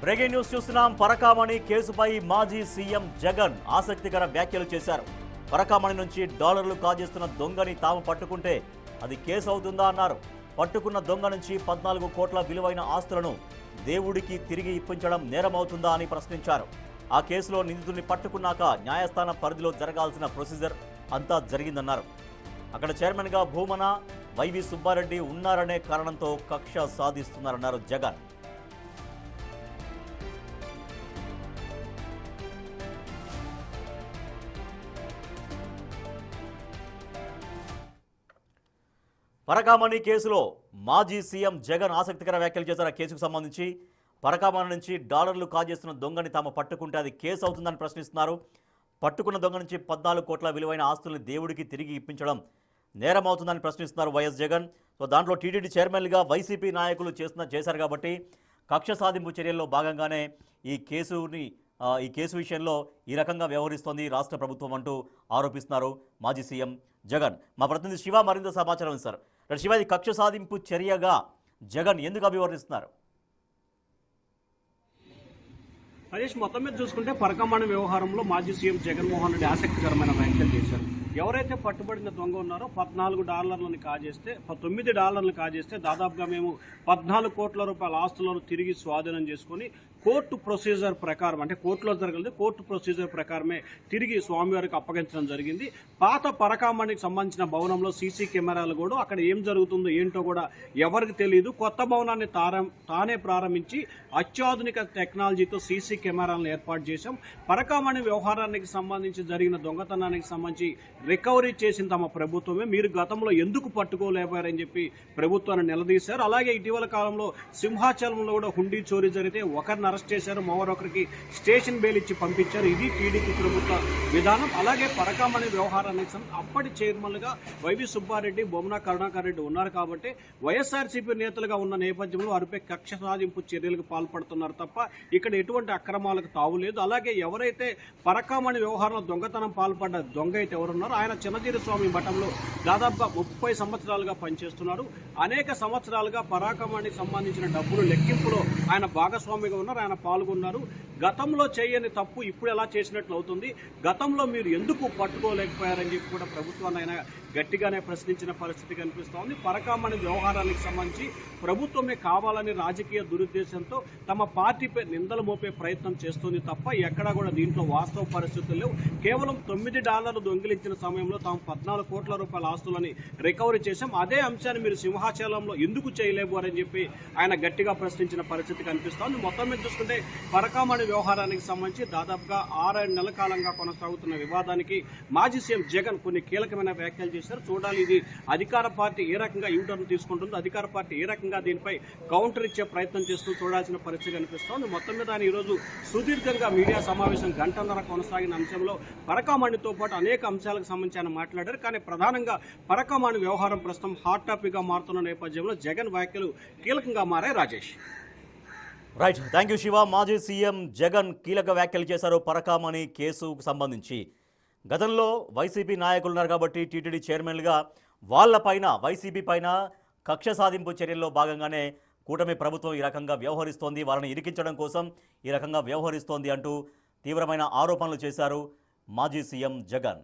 Breaking news చూస్తున్నాం. పరకామణి కేసుపై మాజీ సీఎం జగన్ ఆసక్తికర వ్యాఖ్యలు చేశారు. పరకామణి నుంచి డాలర్లు కాజేస్తున్న దొంగని తాము పట్టుకుంటే అది కేసు అవుతుందా అన్నారు. పట్టుకున్న దొంగ నుంచి 14 కోట్ల విలువైన ఆస్తులను దేవుడికి తిరిగి ఇప్పించడం నేరమవుతుందా అని ప్రశ్నించారు. ఆ కేసులో నిందితుడిని పట్టుకున్నాక న్యాయస్థాన పరిధిలో జరగాల్సిన ప్రొసీజర్ అంతా జరిగిందన్నారు. అక్కడ చైర్మన్గా భూమన, వైవి సుబ్బారెడ్డి ఉన్నారనే కారణంతో కక్ష సాధిస్తున్నారన్నారు జగన్. పరకామణి కేసులో మాజీ సీఎం జగన్ ఆసక్తికర వ్యాఖ్యలు చేశారు. ఆ కేసుకు సంబంధించి పరకామణి నుంచి డాలర్లు కాజేస్తున్న దొంగని తాము పట్టుకుంటే అది కేసు అవుతుందని ప్రశ్నిస్తున్నారు. పట్టుకున్న దొంగ నుంచి 14 కోట్ల విలువైన ఆస్తుల్ని దేవుడికి తిరిగి ఇప్పించడం నేరం అవుతుందని ప్రశ్నిస్తున్నారు వైఎస్ జగన్. సో దాంట్లో టీటీడీ చైర్మన్గా వైసీపీ నాయకులు చేశారు కాబట్టి కక్ష సాధింపు చర్యల్లో భాగంగానే ఈ కేసు విషయంలో ఈ రకంగా వ్యవహరిస్తోంది రాష్ట్ర ప్రభుత్వం అంటూ ఆరోపిస్తున్నారు మాజీ సీఎం జగన్. మా ప్రతినిధి శివ మరింత సమాచారం ఇస్తారు. శివ, ఇది కక్ష సాధింపు చర్యగా జగన్ ఎందుకు అభివర్ణిస్తున్నారు? హరీష్, మొత్తం మీద చూసుకుంటే పరకామణి వ్యవహారంలో మాజీ సీఎం జగన్మోహన్ రెడ్డి ఆసక్తికరమైన వ్యాఖ్యలు చేశారు. ఎవరైతే పట్టుబడిన దొంగ ఉన్నారో 14 డాలర్లను కాజేస్తే 9 డాలర్లను కాజేస్తే దాదాపుగా మేము 14 కోట్ల రూపాయల ఆస్తులను తిరిగి స్వాధీనం చేసుకుని కోర్టు ప్రొసీజర్ ప్రకారం, అంటే కోర్టులో జరగలేదు, కోర్టు ప్రొసీజర్ ప్రకారమే తిరిగి స్వామివారికి అప్పగించడం జరిగింది. పాత పరకామణికి సంబంధించిన భవనంలో సీసీ కెమెరాలు కూడా అక్కడ ఏం జరుగుతుందో ఏంటో కూడా ఎవరికి తెలియదు. కొత్త భవనాన్ని తానే ప్రారంభించి అత్యాధునిక టెక్నాలజీతో సీసీ కెమెరాలను ఏర్పాటు చేశాం. పరకామణి వ్యవహారానికి సంబంధించి జరిగిన దొంగతనానికి సంబంధించి రికవరీ చేసిన తమ ప్రభుత్వమే. మీరు గతంలో ఎందుకు పట్టుకోలేపారని చెప్పి ప్రభుత్వాన్ని నిలదీశారు. అలాగే ఇటీవల కాలంలో సింహాచలంలో కూడా హుండీ చోరీ జరిగితే ఒకరిని అరెస్ట్ చేశారు, మరొకరికి స్టేషన్ బెయిల్ ఇచ్చి పంపించారు. ఇది టీడీపీ ప్రభుత్వ విధానం. అలాగే పరకామణి వ్యవహారానికి అప్పటి చైర్మన్లుగా వైవి సుబ్బారెడ్డి, బొమ్మన కరుణాకర్ రెడ్డి ఉన్నారు కాబట్టి వైఎస్ఆర్సీపీ నేతలుగా ఉన్న నేపథ్యంలో వారిపై కక్ష సాధింపు చర్యలకు పాల్పడుతున్నారు తప్ప ఇక్కడ ఎటువంటి అక్రమాలకు తావులేదు. అలాగే ఎవరైతే పరకామణి వ్యవహారంలో దొంగతనం పాల్పడ్డ దొంగ అయితే ఎవరున్నారో ఆయన చిన్నజీరి స్వామి మఠంలో దాదాపుగా 30 సంవత్సరాలుగా పనిచేస్తున్నారు. అనేక సంవత్సరాలుగా పరకామణికి సంబంధించిన డబ్బులు లెక్కింపులో ఆయన భాగస్వామిగా ఉన్నారు, ఆయన పాల్గొన్నారు. గతంలో చేయని తప్పు ఇప్పుడు ఎలా చేసినట్లు అవుతుంది? గతంలో మీరు ఎందుకు పట్టుకోలేకపోయారని చెప్పి కూడా ప్రభుత్వాన్ని ఆయన గట్టిగానే ప్రశ్నించిన పరిస్థితి కనిపిస్తోంది. పరకామణి వ్యవహారానికి సంబంధించి ప్రభుత్వమే కావాలని రాజకీయ దురుద్దేశంతో తమ పార్టీపై నిందలు మోపే ప్రయత్నం చేస్తుంది తప్ప ఎక్కడా కూడా దీంట్లో వాస్తవ పరిస్థితులు లేవు. కేవలం 9 డాలర్లు దొంగిలించిన సమయంలో తాము 14 కోట్ల రూపాయల ఆస్తులని రికవరీ చేశాం. అదే అంశాన్ని మీరు సింహాచలంలో ఎందుకు చేయలేరు అని చెప్పి ఆయన గట్టిగా ప్రశ్నించిన పరిస్థితి కనిపిస్తోంది. మొత్తం మీద చూసుకుంటే పరకామణి వ్యవహారానికి సంబంధించి దాదాపుగా 6 నెలల కాలంగా కొనసాగుతున్న వివాదానికి మాజీ సీఎం జగన్ కొన్ని కీలకమైన వ్యాఖ్యలు చేశారు. చూడాలి ఇది అధికార పార్టీ ఏ రకంగా యూటర్న్ తీసుకుంటుందో, అధికార పార్టీ ఏ రకంగా దీనిపై కౌంటర్ ఇచ్చే ప్రయత్నం చేస్తూ చూడాల్సిన పరిస్థితి కనిపిస్తోంది. మొత్తం మీద ఆయన ఈరోజు సుదీర్ఘంగా మీడియా సమావేశం గంటన్నర కొనసాగిన అంశంలో పరకామణితో పాటు అనేక అంశాలకు సంబంధించి ఆయన మాట్లాడారు. కానీ ప్రధానంగా పరకామణి వ్యవహారం ప్రస్తుతం హాట్ టాపిక్ గా మారుతున్న నేపథ్యంలో జగన్ వ్యాఖ్యలు కీలకంగా మారాయి. Rajesh, right, thank you Shiva. మాజీ సీఎం జగన్ కీలక వ్యాఖ్యలు చేశారు పరకామణి కేసుకు సంబంధించి. గతంలో వైసీపీ నాయకులు ఉన్నారు కాబట్టి టీటీడీ చైర్మన్లుగా వాళ్ళపైన, వైసీపీ పైన కక్ష సాధింపు చర్యల్లో భాగంగానే కూటమి ప్రభుత్వం ఈ రకంగా వ్యవహరిస్తోంది, వాళ్ళని ఇరికించడం కోసం ఈ రకంగా వ్యవహరిస్తోంది అంటూ తీవ్రమైన ఆరోపణలు చేశారు మాజీ సీఎం జగన్.